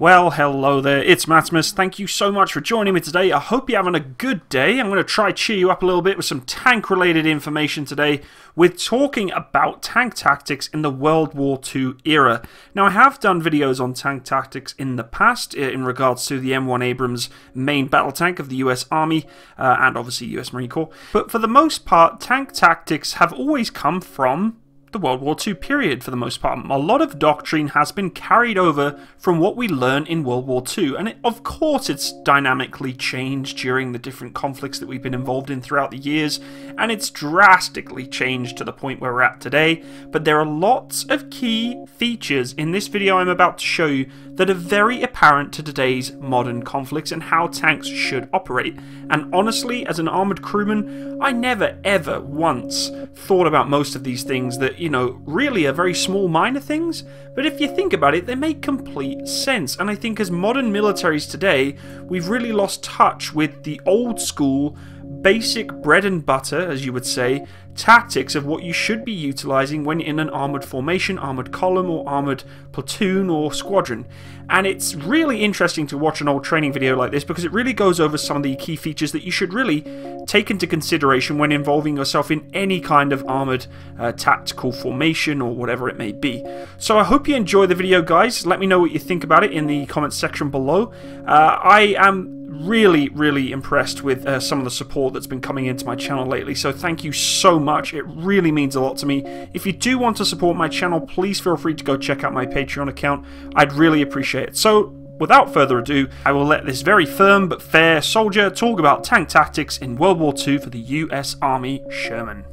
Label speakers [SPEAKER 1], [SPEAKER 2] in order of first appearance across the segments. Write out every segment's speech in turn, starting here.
[SPEAKER 1] Well, hello there, it's Matsimus. Thank you so much for joining me today. I hope you're having a good day. I'm going to try cheer you up a little bit with some tank-related information today. We're talking about tank tactics in the World War II era. Now, I have done videos on tank tactics in the past in regards to the M1 Abrams main battle tank of the US Army and obviously US Marine Corps. But for the most part, tank tactics have always come from the World War II period for the most part. A lot of doctrine has been carried over from what we learn in World War II, and of course it's dynamically changed during the different conflicts that we've been involved in throughout the years, and it's drastically changed to the point where we're at today. But there are lots of key features in this video I'm about to show you that are very apparent to today's modern conflicts and how tanks should operate. And honestly, as an armoured crewman, I never ever once thought about most of these things that, you know, really are very small minor things, but if you think about it, they make complete sense. And I think as modern militaries today, we've really lost touch with the old school, basic bread and butter, as you would say, tactics of what you should be utilizing when in an armored formation, armored column, or armored platoon or squadron. And it's really interesting to watch an old training video like this because it really goes over some of the key features that you should really take into consideration when involving yourself in any kind of armored tactical formation or whatever it may be. So I hope you enjoy the video, guys. Let me know what you think about it in the comments section below. I am really impressed with some of the support that's been coming into my channel lately, so thank you so much. It really means a lot to me. If you do want to support my channel, please feel free to go check out my Patreon account. I'd really appreciate it. So without further ado, I will let this very firm but fair soldier talk about tank tactics in World War II for the US Army Sherman.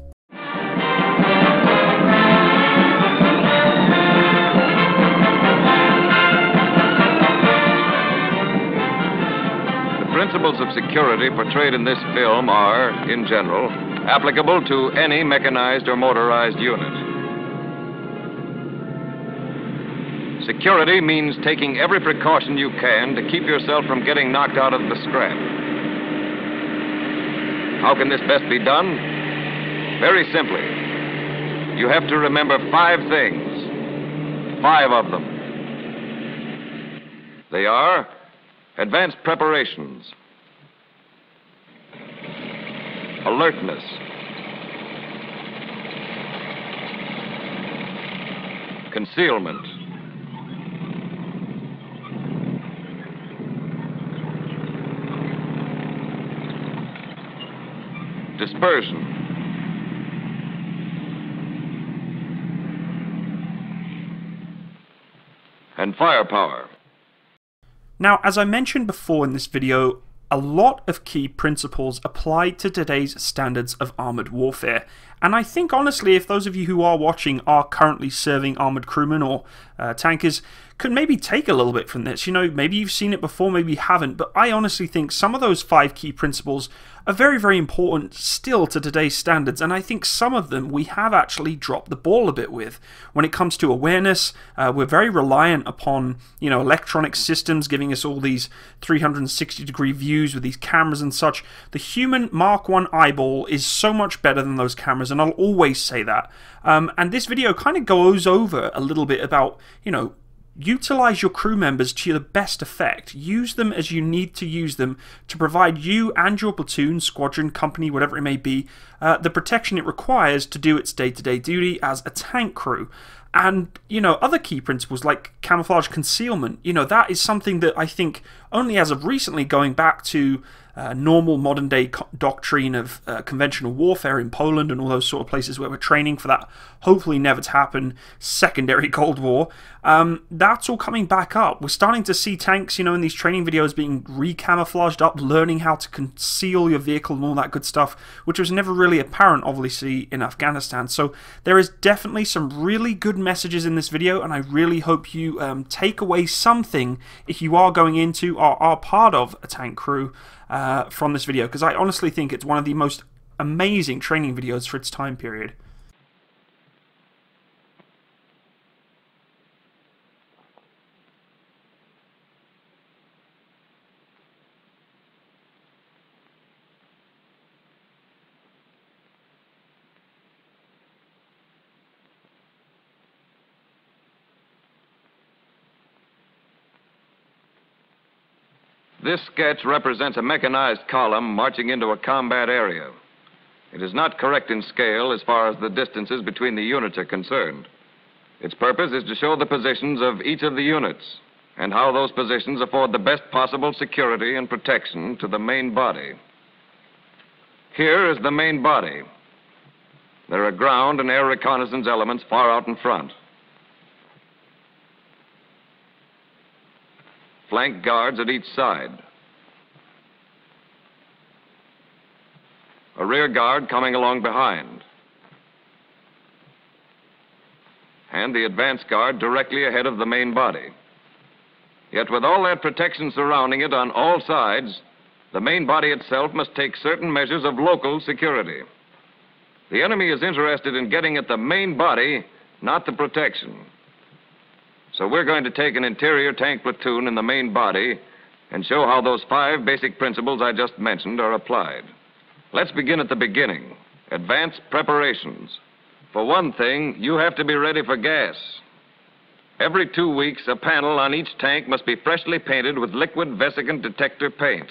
[SPEAKER 2] The principles of security portrayed in this film are, in general, applicable to any mechanized or motorized unit. Security means taking every precaution you can to keep yourself from getting knocked out of the scrap. How can this best be done? Very simply. You have to remember 5 things. 5 of them. They are: advanced preparations, alertness, concealment, dispersion, and firepower.
[SPEAKER 1] Now, as I mentioned before in this video, a lot of key principles apply to today's standards of armoured warfare. And I think, honestly, if those of you who are watching are currently serving armoured crewmen or tankers, could maybe take a little bit from this. You know, maybe you've seen it before, maybe you haven't, but I honestly think some of those 5 key principles are very important still to today's standards, and I think some of them we have actually dropped the ball a bit with. When it comes to awareness, we're very reliant upon, you know, electronic systems giving us all these 360-degree views with these cameras and such. The human Mark I eyeball is so much better than those cameras, and I'll always say that. And this video kind of goes over a little bit about, you know, utilize your crew members to the best effect. Use them as you need to use them to provide you and your platoon, squadron, company, whatever it may be, the protection it requires to do its day-to-day duty as a tank crew. And, you know, other key principles like camouflage concealment, you know, that is something that I think only as of recently, going back to normal modern day doctrine of conventional warfare in Poland and all those sort of places where we're training for that hopefully never to happen secondary Cold War, that's all coming back up. We're starting to see tanks, you know, in these training videos being re-camouflaged up, learning how to conceal your vehicle and all that good stuff, which was never really apparent obviously in Afghanistan. So there is definitely some really good messages in this video, and I really hope you take away something if you are going into or are part of a tank crew from this video, because I honestly think it's one of the most amazing training videos for its time period.
[SPEAKER 2] This sketch represents a mechanized column marching into a combat area. It is not correct in scale as far as the distances between the units are concerned. Its purpose is to show the positions of each of the units and how those positions afford the best possible security and protection to the main body. Here is the main body. There are ground and air reconnaissance elements far out in front. Flank guards at each side. A rear guard coming along behind. And the advance guard directly ahead of the main body. Yet with all that protection surrounding it on all sides, the main body itself must take certain measures of local security. The enemy is interested in getting at the main body, not the protection. So we're going to take an interior tank platoon in the main body and show how those 5 basic principles I just mentioned are applied. Let's begin at the beginning. Advanced preparations. For one thing, you have to be ready for gas. Every 2 weeks, a panel on each tank must be freshly painted with liquid Vesicant Detector paint.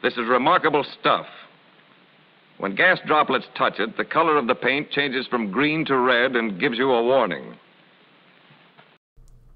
[SPEAKER 2] This is remarkable stuff. When gas droplets touch it, the color of the paint changes from green to red and gives you a warning.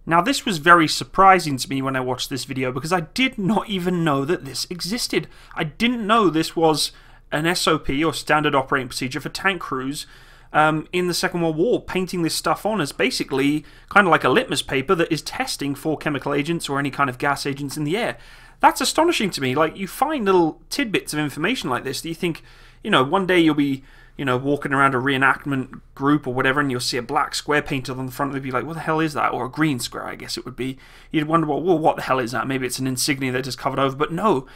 [SPEAKER 1] Now, this was very surprising to me when I watched this video because I did not even know that this existed. I didn't know this was an SOP, or standard operating procedure, for tank crews in the Second World War, painting this stuff on as basically kind of like a litmus paper that is testing for chemical agents or any kind of gas agents in the air. That's astonishing to me. Like, you find little tidbits of information like this that you think, you know, one day you'll be, you know, walking around a reenactment group or whatever, and you'll see a black square painted on the front, and you'd be like, what the hell is that? Or a green square, I guess it would be. You'd wonder, well, what the hell is that? Maybe it's an insignia that is covered over. But no,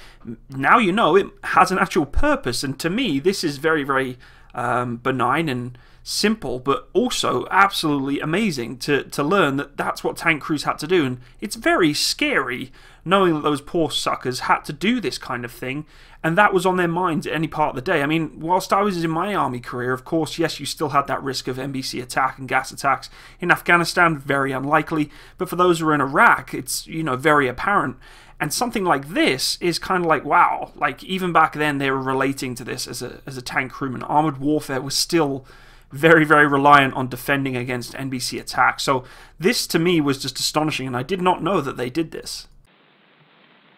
[SPEAKER 1] now you know it has an actual purpose. And to me, this is very, very benign and simple, but also absolutely amazing to learn that that's what tank crews had to do. And it's very scary knowing that those poor suckers had to do this kind of thing, and that was on their minds at any part of the day. I mean, whilst I was in my army career, of course, yes, you still had that risk of NBC attack and gas attacks. In Afghanistan, very unlikely, but for those who are in Iraq, it's, you know, very apparent. And something like this is kind of like, wow, like even back then they were relating to this as a tank crewman. Armored warfare was still very, very reliant on defending against NBC attacks. So this to me was just astonishing, and I did not know that they did this.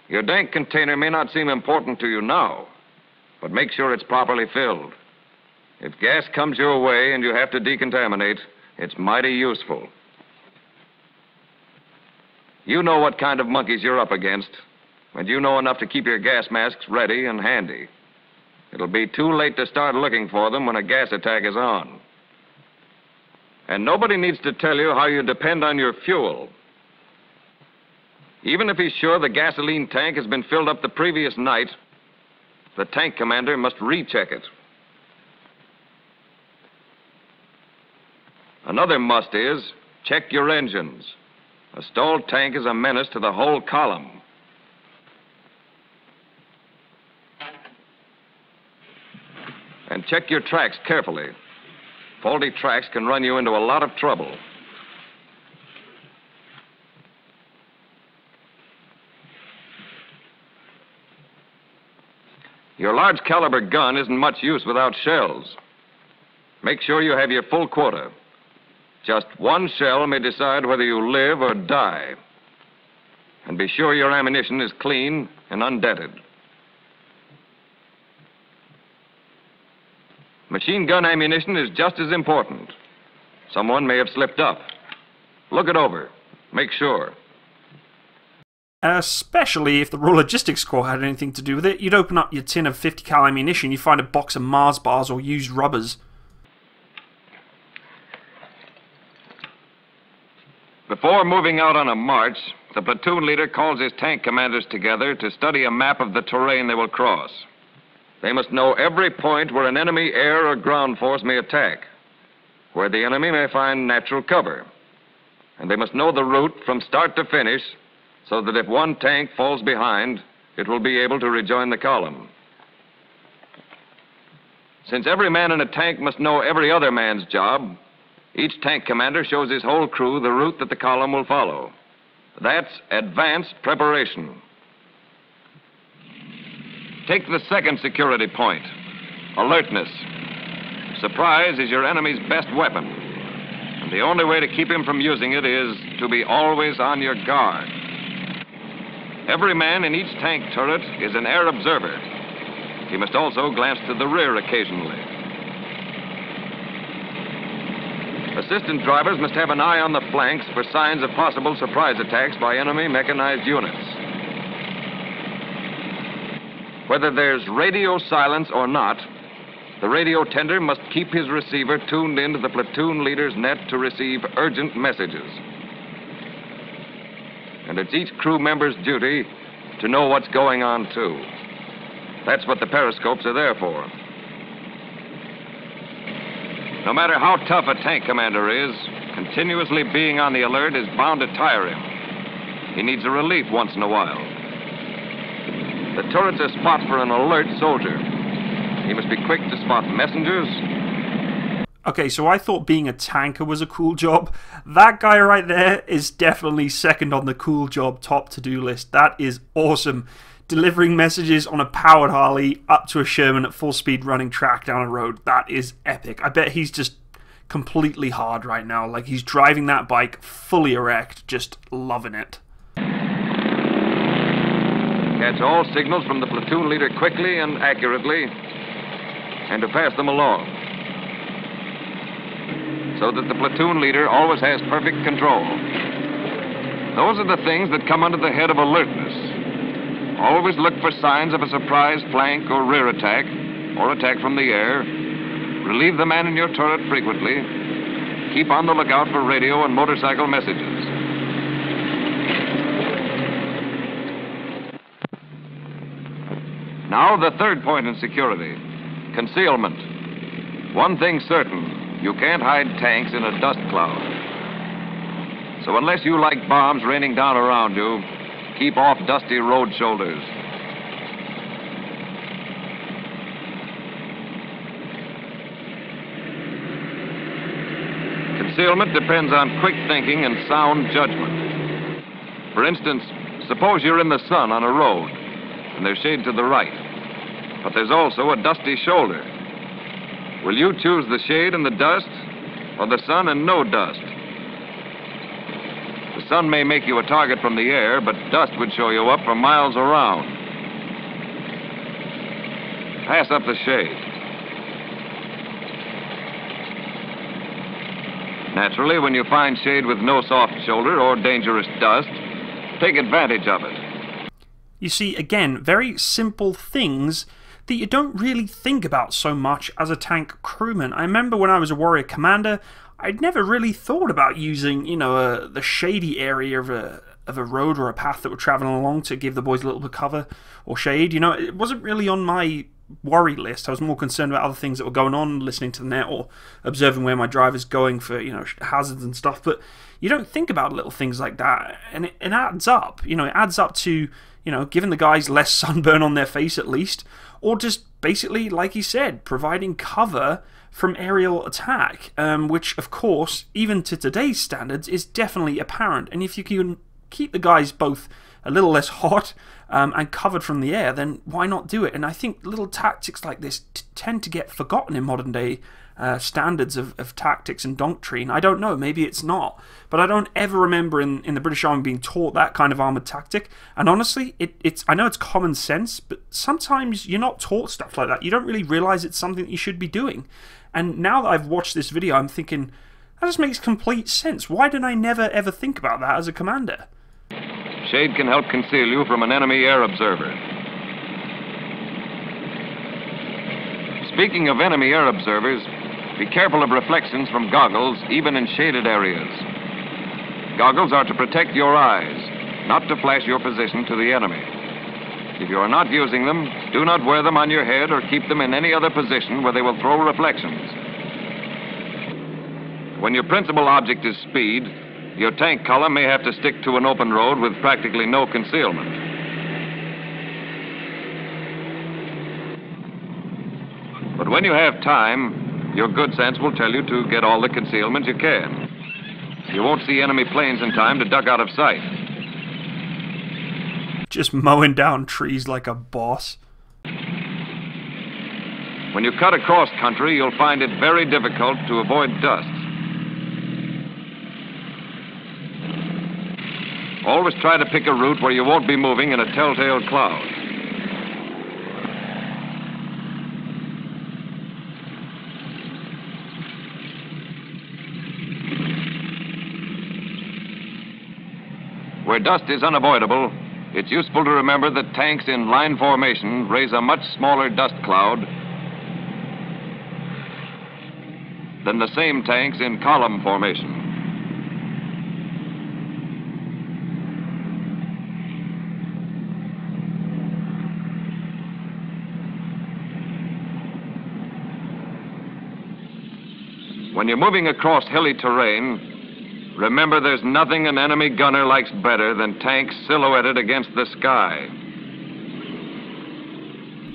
[SPEAKER 2] Your dank container may not seem important to you now, but make sure it's properly filled. If gas comes your way and you have to decontaminate, it's mighty useful. You know what kind of monkeys you're up against, and you know enough to keep your gas masks ready and handy. It'll be too late to start looking for them when a gas attack is on. And nobody needs to tell you how you depend on your fuel. Even if he's sure the gasoline tank has been filled up the previous night, the tank commander must recheck it. Another must is check your engines. A stalled tank is a menace to the whole column. And check your tracks carefully. Faulty tracks can run you into a lot of trouble. Your large caliber gun isn't much use without shells. Make sure you have your full quota. Just one shell may decide whether you live or die. And be sure your ammunition is clean and undented. Machine gun ammunition is just as important. Someone may have slipped up. Look it over. Make sure.
[SPEAKER 1] Especially if the Raw Logistics Corps had anything to do with it. You'd open up your tin of 50 cal ammunition, you'd find a box of Mars bars or used rubbers.
[SPEAKER 2] Before moving out on a march, the platoon leader calls his tank commanders together to study a map of the terrain they will cross. They must know every point where an enemy air or ground force may attack, where the enemy may find natural cover. And they must know the route from start to finish, so that if one tank falls behind, it will be able to rejoin the column. Since every man in a tank must know every other man's job, each tank commander shows his whole crew the route that the column will follow. That's advanced preparation. Take the second security point, alertness. Surprise is your enemy's best weapon, and the only way to keep him from using it is to be always on your guard. Every man in each tank turret is an air observer. He must also glance to the rear occasionally. Assistant drivers must have an eye on the flanks for signs of possible surprise attacks by enemy mechanized units. Whether there's radio silence or not, the radio tender must keep his receiver tuned into the platoon leader's net to receive urgent messages. And it's each crew member's duty to know what's going on, too. That's what the periscopes are there for. No matter how tough a tank commander is, continuously being on the alert is bound to tire him. He needs a relief once in a while. The turret's a spot for an alert soldier. He must be quick to spot messengers.
[SPEAKER 1] Okay, so I thought being a tanker was a cool job. That guy right there is definitely second on the cool job top to-do list. That is awesome. Delivering messages on a powered Harley up to a Sherman at full speed running track down a road. That is epic. I bet he's just completely hard right now. Like, he's driving that bike fully erect, just loving it.
[SPEAKER 2] Catch all signals from the platoon leader quickly and accurately, and to pass them along, so that the platoon leader always has perfect control. Those are the things that come under the head of alertness. Always look for signs of a surprise flank or rear attack, or attack from the air. Relieve the man in your turret frequently. Keep on the lookout for radio and motorcycle messages. Now the third point in security, concealment. One thing certain, you can't hide tanks in a dust cloud. So unless you like bombs raining down around you, keep off dusty road shoulders. Concealment depends on quick thinking and sound judgment. For instance, suppose you're in the sun on a road, and there's shade to the right, but there's also a dusty shoulder. Will you choose the shade and the dust, or the sun and no dust? The sun may make you a target from the air, but dust would show you up for miles around. Pass up the shade. Naturally, when you find shade with no soft shoulder or dangerous dust, take advantage of it.
[SPEAKER 1] You see, again, very simple things that you don't really think about so much as a tank crewman. I remember when I was a warrior commander, I'd never really thought about using, you know, the shady area of a road or a path that we're traveling along to give the boys a little bit of cover or shade. You know, it wasn't really on my worry list. I was more concerned about other things that were going on, listening to the net or observing where my driver's going for, you know, hazards and stuff. But you don't think about little things like that, and it adds up. You know, it adds up to, you know, giving the guys less sunburn on their face at least, or just basically, like he said, providing cover from aerial attack, which, of course, even to today's standards, is definitely apparent. And if you can keep the guys both a little less hot and covered from the air, then why not do it? And I think little tactics like this tend to get forgotten in modern day standards of tactics and doctrine. I don't know, maybe it's not, but I don't ever remember in the British Army being taught that kind of armoured tactic. And honestly, I know it's common sense, but sometimes you're not taught stuff like that. You don't really realise it's something that you should be doing. And now that I've watched this video, I'm thinking, that just makes complete sense. Why did I never ever think about that as a commander?
[SPEAKER 2] Shade can help conceal you from an enemy air observer. Speaking of enemy air observers, be careful of reflections from goggles, even in shaded areas. Goggles are to protect your eyes, not to flash your position to the enemy. If you are not using them, do not wear them on your head or keep them in any other position where they will throw reflections. When your principal object is speed, your tank column may have to stick to an open road with practically no concealment. But when you have time, your good sense will tell you to get all the concealment you can. You won't see enemy planes in time to duck out of sight.
[SPEAKER 1] Just mowing down trees like a boss.
[SPEAKER 2] When you cut across country, you'll find it very difficult to avoid dust. Always try to pick a route where you won't be moving in a telltale cloud. Where dust is unavoidable, it's useful to remember that tanks in line formation raise a much smaller dust cloud than the same tanks in column formation. When you're moving across hilly terrain, remember there's nothing an enemy gunner likes better than tanks silhouetted against the sky.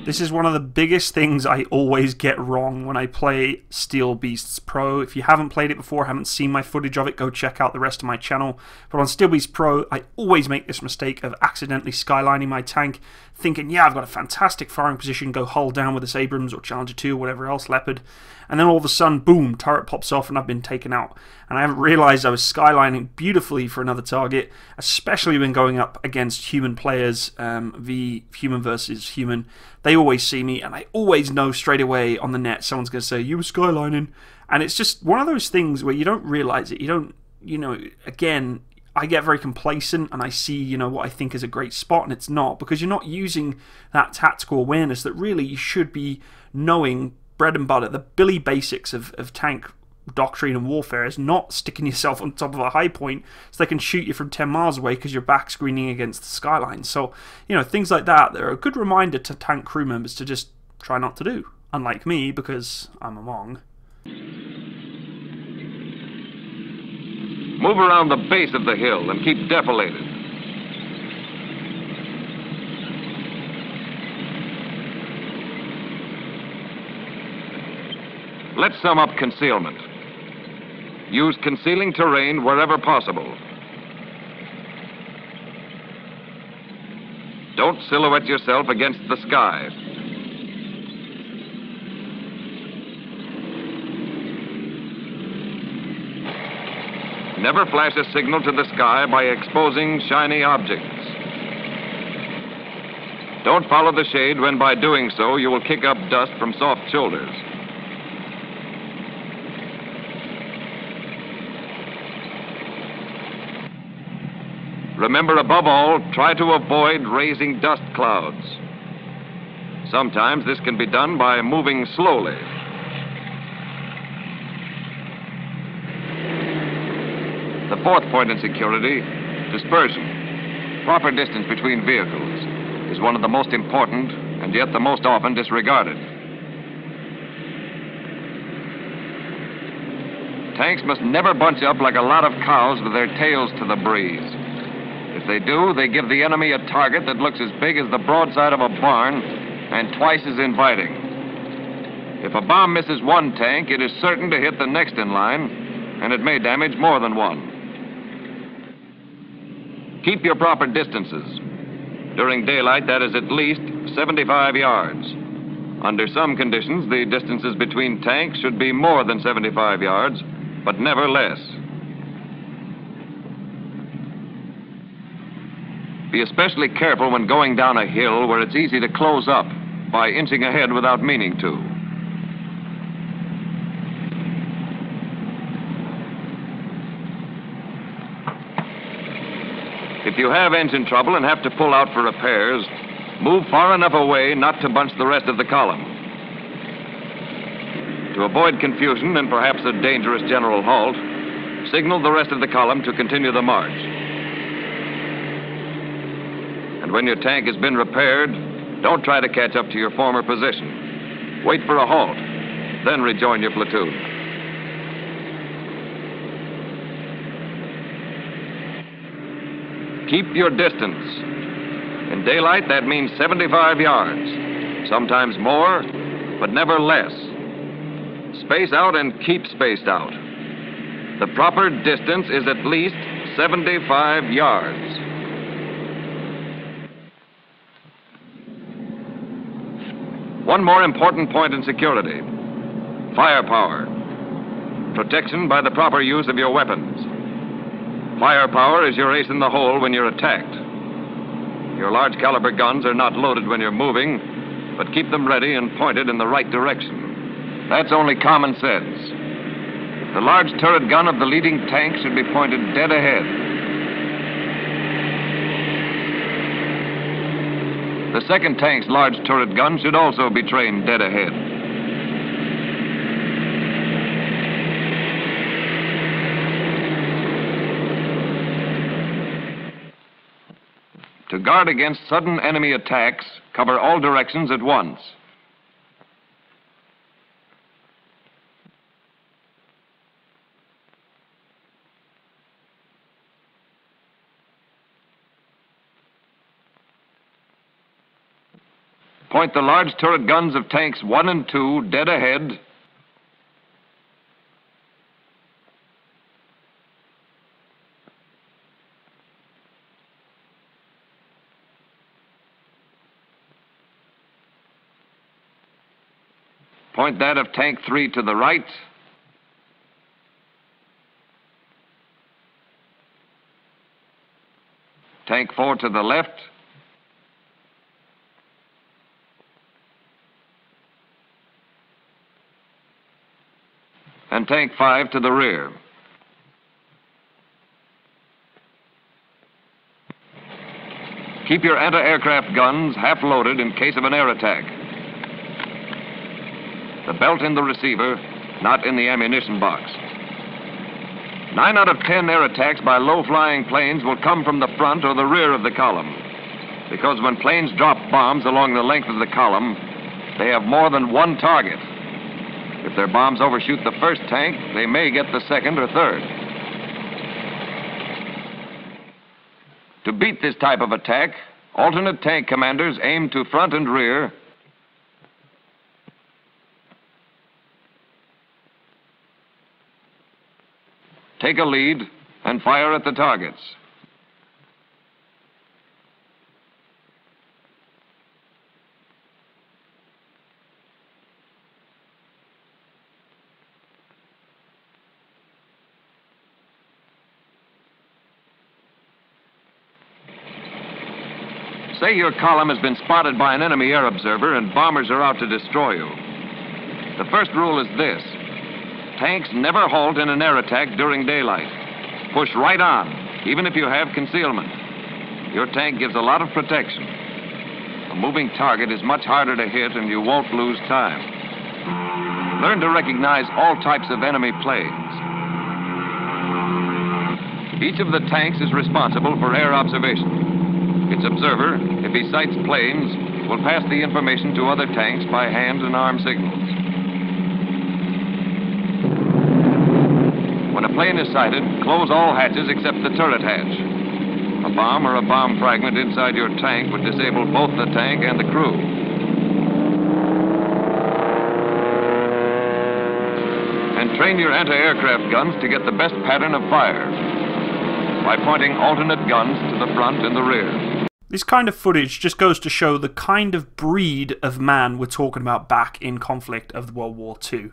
[SPEAKER 1] This is one of the biggest things I always get wrong when I play Steel Beasts Pro. If you haven't played it before, haven't seen my footage of it, go check out the rest of my channel. But on Steel Beasts Pro, I always make this mistake of accidentally skylining my tank, thinking, yeah, I've got a fantastic firing position, go hull down with this Abrams or Challenger 2 or whatever else, Leopard. And then all of a sudden, boom, turret pops off and I've been taken out. And I haven't realized I was skylining beautifully for another target, especially when going up against human players, human versus human. They always see me, and I always know straight away on the net someone's going to say, you were skylining. And it's just one of those things where you don't realize it. You don't, again, I get very complacent and I see, what I think is a great spot, and it's not, because you're not using that tactical awareness that really you should be knowing. Bread and butter, the Billy basics of tank doctrine and warfare is not sticking yourself on top of a high point so they can shoot you from 10 miles away because you're back screening against the skyline. So, things like that, they're a good reminder to tank crew members to just try not to do. Unlike me, because I'm a Mong.
[SPEAKER 2] Move around the base of the hill and keep defilated. Let's sum up concealment. Use concealing terrain wherever possible. Don't silhouette yourself against the sky. Never flash a signal to the sky by exposing shiny objects. Don't follow the shade when by doing so you will kick up dust from soft shoulders. Remember, above all, try to avoid raising dust clouds. Sometimes this can be done by moving slowly. The fourth point in security, dispersion. Proper distance between vehicles is one of the most important and yet the most often disregarded. Tanks must never bunch up like a lot of cows with their tails to the breeze. If they do, they give the enemy a target that looks as big as the broadside of a barn and twice as inviting. If a bomb misses one tank, it is certain to hit the next in line, and it may damage more than one. Keep your proper distances. During daylight, that is at least 75 yards. Under some conditions, the distances between tanks should be more than 75 yards, but never less. Be especially careful when going down a hill where it's easy to close up by inching ahead without meaning to. If you have engine trouble and have to pull out for repairs, move far enough away not to bunch the rest of the column. To avoid confusion and perhaps a dangerous general halt, signal the rest of the column to continue the march. And when your tank has been repaired, don't try to catch up to your former position. Wait for a halt, then rejoin your platoon. Keep your distance. In daylight, that means 75 yards. Sometimes more, but never less. Space out and keep spaced out. The proper distance is at least 75 yards. One more important point in security: firepower. Protection by the proper use of your weapons. Firepower is your ace in the hole when you're attacked. Your large caliber guns are not loaded when you're moving, but keep them ready and pointed in the right direction. That's only common sense. The large turret gun of the leading tank should be pointed dead ahead. The second tank's large turret gun should also be trained dead ahead. To guard against sudden enemy attacks, cover all directions at once. Point the large turret guns of tanks 1 and 2 dead ahead. Point that of tank 3 to the right. Tank 4 to the left. And tank 5 to the rear. Keep your anti-aircraft guns half-loaded in case of an air attack. The belt in the receiver, not in the ammunition box. 9 out of 10 air attacks by low-flying planes will come from the front or the rear of the column, because when planes drop bombs along the length of the column, they have more than one target. If their bombs overshoot the first tank, they may get the second or third. To beat this type of attack, alternate tank commanders aim to front and rear, take a lead, and fire at the targets. Say your column has been spotted by an enemy air observer and bombers are out to destroy you. The first rule is this: tanks never halt in an air attack during daylight. Push right on, even if you have concealment. Your tank gives a lot of protection. A moving target is much harder to hit and you won't lose time. Learn to recognize all types of enemy planes. Each of the tanks is responsible for air observation. Its observer, if he sights planes, will pass the information to other tanks by hand and arm signals. When a plane is sighted, close all hatches except the turret hatch. A bomb or a bomb fragment inside your tank would disable both the tank and the crew. And train your anti-aircraft guns to get the best pattern of fire by pointing alternate guns to the front and the rear.
[SPEAKER 1] This kind of footage just goes to show the kind of breed of man we're talking about back in conflict of World War II.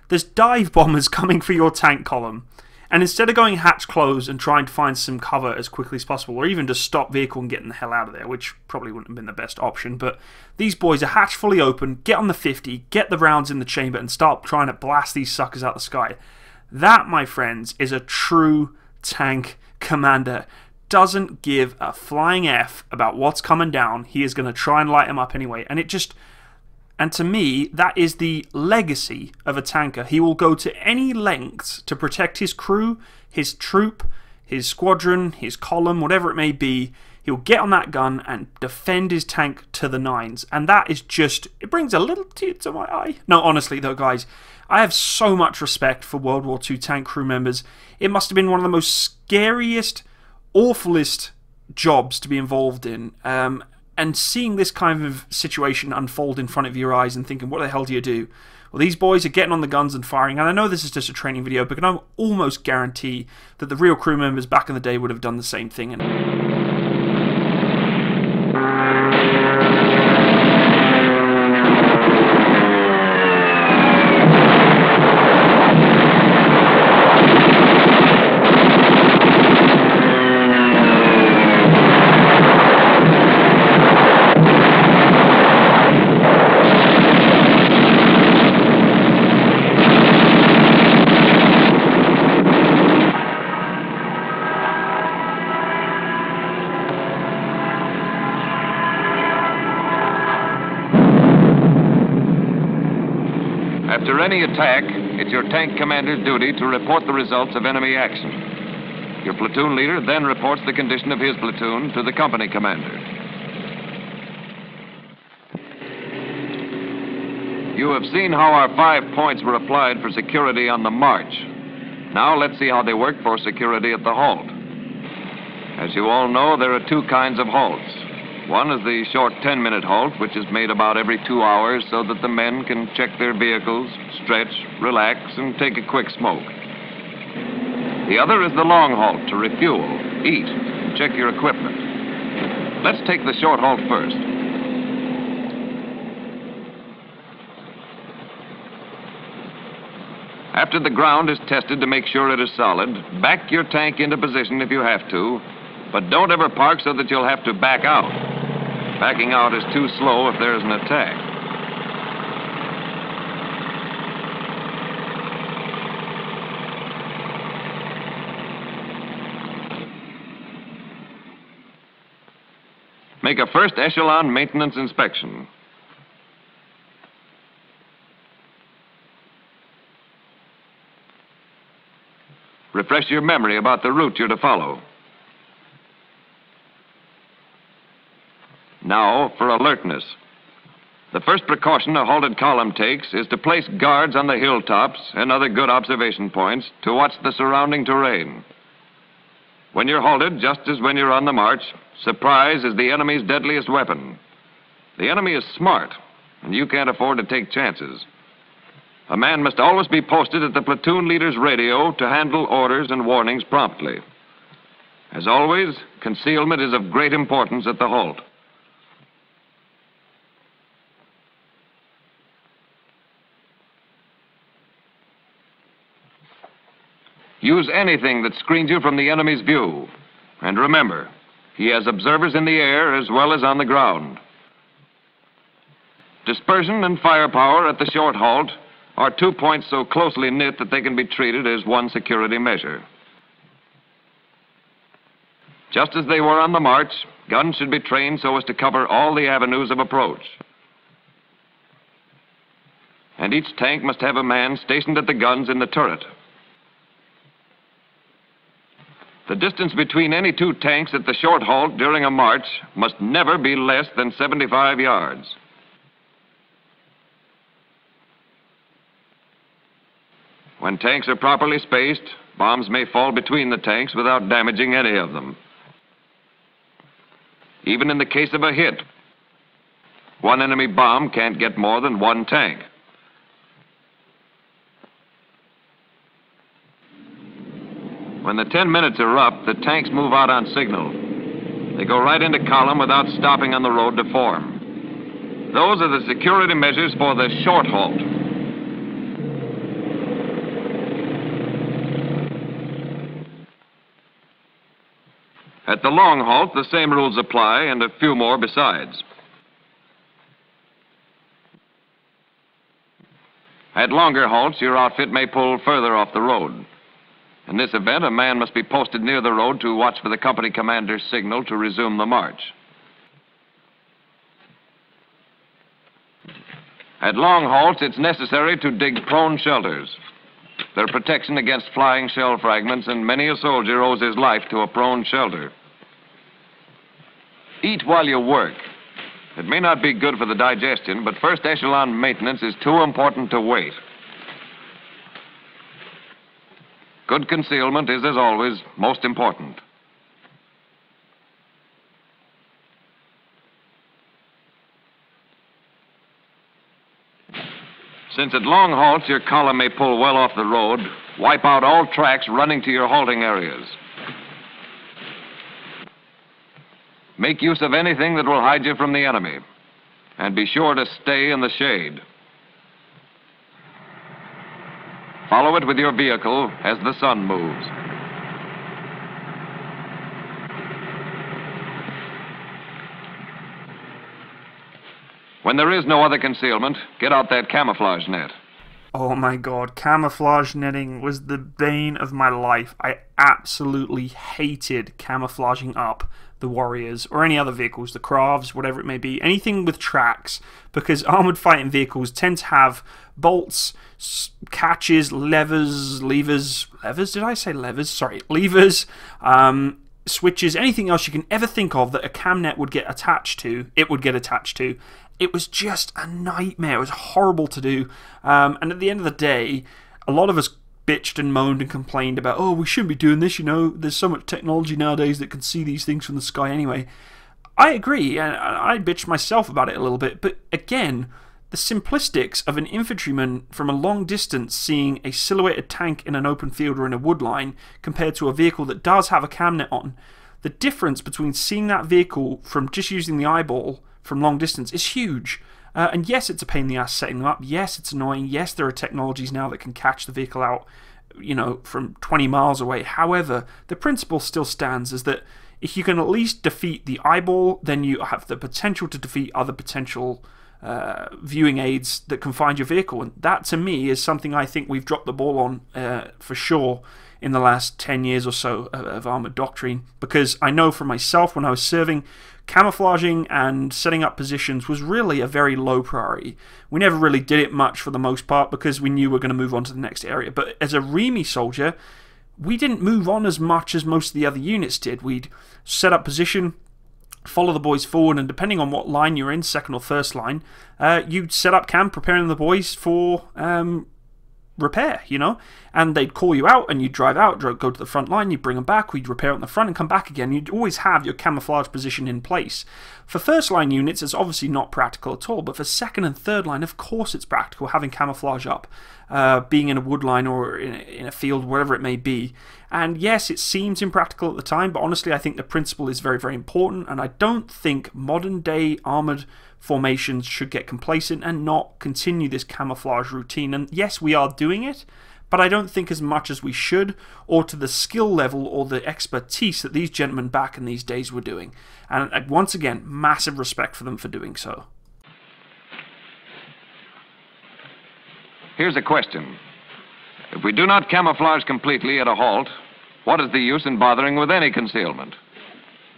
[SPEAKER 1] There's dive bombers coming for your tank column, and instead of going hatch closed and trying to find some cover as quickly as possible, or even just stop vehicle and getting the hell out of there, which probably wouldn't have been the best option, but these boys are hatch fully open, get on the 50, get the rounds in the chamber, and start trying to blast these suckers out the sky. That, my friends, is a true tank commander. Doesn't give a flying F about what's coming down. He is going to try and light him up anyway. And to me, that is the legacy of a tanker. He will go to any lengths to protect his crew, his troop, his squadron, his column, whatever it may be. He'll get on that gun and defend his tank to the nines. And that is just, it brings a little tear to my eye. No, honestly though, guys, I have so much respect for World War II tank crew members. It must have been one of the most scariest, awfulest jobs to be involved in, and seeing this kind of situation unfold in front of your eyes and thinking, what the hell do you do? Well, these boys are getting on the guns and firing, and I know this is just a training video, but I can almost guarantee that the real crew members back in the day would have done the same thing. And
[SPEAKER 2] After any attack, it's your tank commander's duty to report the results of enemy action. Your platoon leader then reports the condition of his platoon to the company commander. You have seen how our 5 points were applied for security on the march. Now let's see how they work for security at the halt. As you all know, there are 2 kinds of halts. One is the short 10-minute halt, which is made about every 2 hours so that the men can check their vehicles, stretch, relax, and take a quick smoke. The other is the long halt to refuel, eat, and check your equipment. Let's take the short halt first. After the ground is tested to make sure it is solid, back your tank into position if you have to, but don't ever park so that you'll have to back out. Backing out is too slow if there's an attack. Make a first echelon maintenance inspection. Refresh your memory about the route you're to follow. Now for alertness. The first precaution a halted column takes is to place guards on the hilltops and other good observation points to watch the surrounding terrain. When you're halted, just as when you're on the march, surprise is the enemy's deadliest weapon. The enemy is smart, and you can't afford to take chances. A man must always be posted at the platoon leader's radio to handle orders and warnings promptly. As always, concealment is of great importance at the halt. Use anything that screens you from the enemy's view. And remember, he has observers in the air as well as on the ground. Dispersion and firepower at the short halt are 2 points so closely knit that they can be treated as one security measure. Just as they were on the march, guns should be trained so as to cover all the avenues of approach. And each tank must have a man stationed at the guns in the turret. The distance between any 2 tanks at the short halt during a march must never be less than 75 yards. When tanks are properly spaced, bombs may fall between the tanks without damaging any of them. Even in the case of a hit, one enemy bomb can't get more than 1 tank. When the 10 minutes are up, the tanks move out on signal. They go right into column without stopping on the road to form. Those are the security measures for the short halt. At the long halt, the same rules apply, and a few more besides. At longer halts, your outfit may pull further off the road. In this event, a man must be posted near the road to watch for the company commander's signal to resume the march. At long halts, it's necessary to dig prone shelters. They're protection against flying shell fragments, and many a soldier owes his life to a prone shelter. Eat while you work. It may not be good for the digestion, but first echelon maintenance is too important to wait. Good concealment is, as always, most important. Since at long halts your column may pull well off the road, wipe out all tracks running to your halting areas. Make use of anything that will hide you from the enemy, and be sure to stay in the shade. Follow it with your vehicle as the sun moves. When there is no other concealment, get out that camouflage net.
[SPEAKER 1] Oh my god, camouflage netting was the bane of my life. I absolutely hated camouflaging up the warriors or any other vehicles, the Kravs, whatever it may be, anything with tracks, because armoured fighting vehicles tend to have bolts, catches, levers, did I say levers? Sorry, levers, switches, anything else you can ever think of that a cam net would get attached to, it would get attached to. It was just a nightmare. It was horrible to do. And at the end of the day, a lot of us bitched and moaned and complained about, oh, we shouldn't be doing this, you know, there's so much technology nowadays that can see these things from the sky anyway. I agree, and I bitched myself about it a little bit, but again, the simplistics of an infantryman from a long distance seeing a silhouetted tank in an open field or in a wood line compared to a vehicle that does have a cam net on, the difference between seeing that vehicle from just using the eyeball from long distance is huge. And yes, it's a pain in the ass setting them up. Yes, it's annoying. Yes, there are technologies now that can catch the vehicle out, you know, from 20 miles away. However, the principle still stands, is that if you can at least defeat the eyeball, then you have the potential to defeat other potential viewing aids that can find your vehicle. And that, to me, is something I think we've dropped the ball on for sure in the last 10 years or so of armoured doctrine. Because I know for myself, when I was serving, camouflaging and setting up positions was really a very low priority. We never really did it much for the most part because we knew we were going to move on to the next area. But as a REME soldier, we didn't move on as much as most of the other units did. We'd set up position, follow the boys forward, and depending on what line you're in, second or first line, you'd set up camp preparing the boys for repair, you know, and they'd call you out and you'd drive out, go to the front line, you'd bring them back, we'd repair on the front and come back again. You'd always have your camouflage position in place. For first line units, it's obviously not practical at all, but for second and third line, of course it's practical having camouflage up, being in a wood line or in a field, wherever it may be. And yes, it seems impractical at the time, but honestly I think the principle is very, very important, and I don't think modern day armoured formations should get complacent and not continue this camouflage routine. And yes, we are doing it, but I don't think as much as we should, or to the skill level or the expertise that these gentlemen back in these days were doing. And once again, massive respect for them for doing so.
[SPEAKER 2] Here's a question. If we do not camouflage completely at a halt, what is the use in bothering with any concealment?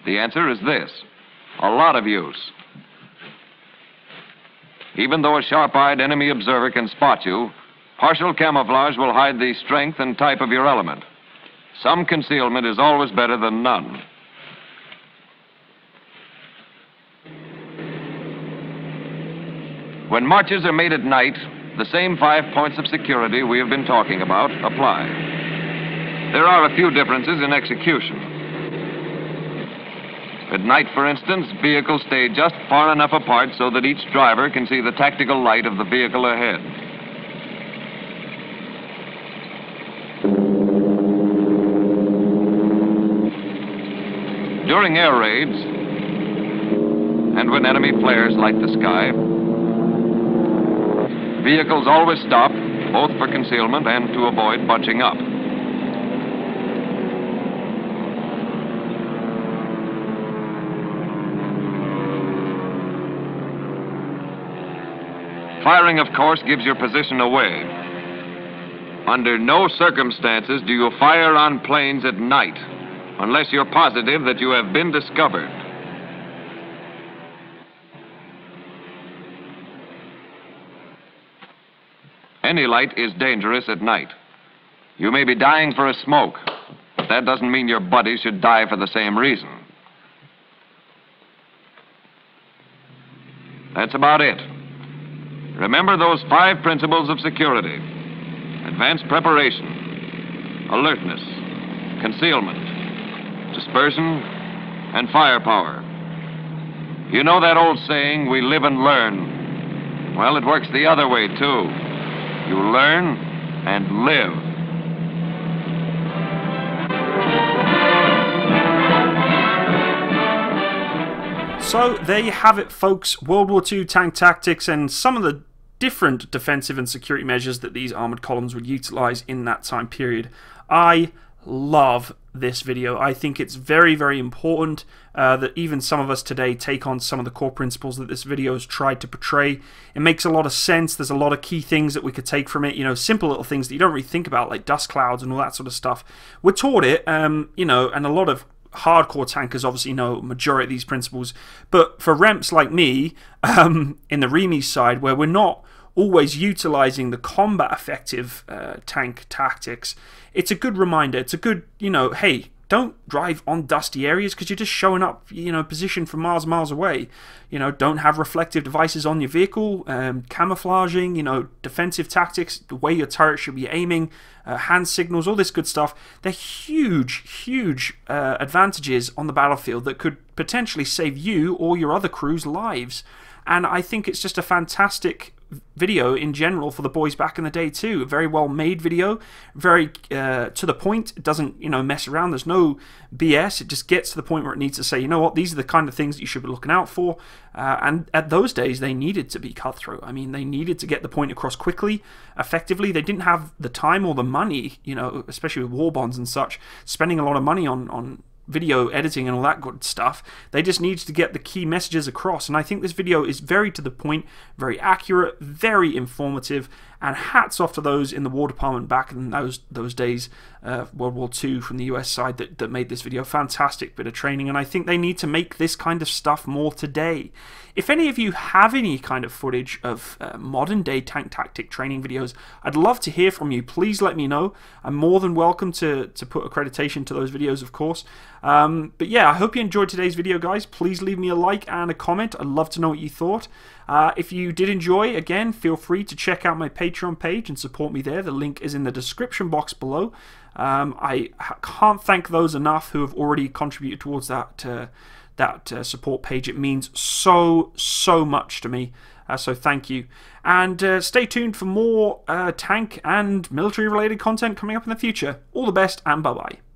[SPEAKER 2] The answer is this: a lot of use. Even though a sharp-eyed enemy observer can spot you, partial camouflage will hide the strength and type of your element. Some concealment is always better than none. When marches are made at night, the same 5 points of security we have been talking about apply. There are a few differences in execution. At night, for instance, vehicles stay just far enough apart so that each driver can see the tactical light of the vehicle ahead. During air raids, and when enemy flares light the sky, vehicles always stop, both for concealment and to avoid bunching up. Firing, of course, gives your position away. Under no circumstances do you fire on planes at night, unless you're positive that you have been discovered. Any light is dangerous at night. You may be dying for a smoke, but that doesn't mean your buddies should die for the same reason. That's about it. Remember those 5 principles of security: advanced preparation, alertness, concealment, dispersion, and firepower. You know that old saying, we live and learn? Well, it works the other way, too. You learn and live.
[SPEAKER 1] So there you have it, folks. World War II tank tactics and some of the different defensive and security measures that these armoured columns would utilise in that time period. I love this video. I think it's very, very important that even some of us today take on some of the core principles that this video has tried to portray. It makes a lot of sense. There's a lot of key things that we could take from it, you know, simple little things that you don't really think about, like dust clouds and all that sort of stuff. We're taught it, you know, and a lot of hardcore tankers obviously know majority of these principles, but for remps like me, in the Remy side, where we're not always utilizing the combat effective tank tactics, it's a good reminder. It's a good, you know, hey, don't drive on dusty areas because you're just showing up, you know, positioned from miles and miles away. You know, don't have reflective devices on your vehicle, camouflaging, you know, defensive tactics, the way your turret should be aiming, hand signals, all this good stuff. They're huge, huge advantages on the battlefield that could potentially save you or your other crew's lives. And I think it's just a fantastic video in general for the boys back in the day too. A very well made video, very to the point. It doesn't, you know, mess around. There's no BS. It just gets to the point where it needs to say, you know what, these are the kind of things that you should be looking out for. And at those days, they needed to be cutthroat. I mean, they needed to get the point across quickly, effectively. They didn't have the time or the money, you know, especially with war bonds and such, spending a lot of money on video editing and all that good stuff. They just needed to get the key messages across, and I think this video is very to the point, very accurate, very informative, and hats off to those in the War Department back in those days, World War II from the US side, that made this video. Fantastic bit of training, and I think they need to make this kind of stuff more today. If any of you have any kind of footage of modern day tank tactic training videos, I'd love to hear from you. Please let me know. I'm more than welcome to put accreditation to those videos, of course. But yeah, I hope you enjoyed today's video, guys. Please leave me a like and a comment. I'd love to know what you thought. If you did enjoy, again, feel free to check out my Patreon page and support me there. The link is in the description box below. I can't thank those enough who have already contributed towards that support page. It means so much to me. So thank you. And stay tuned for more tank and military related content coming up in the future. All the best, and bye-bye.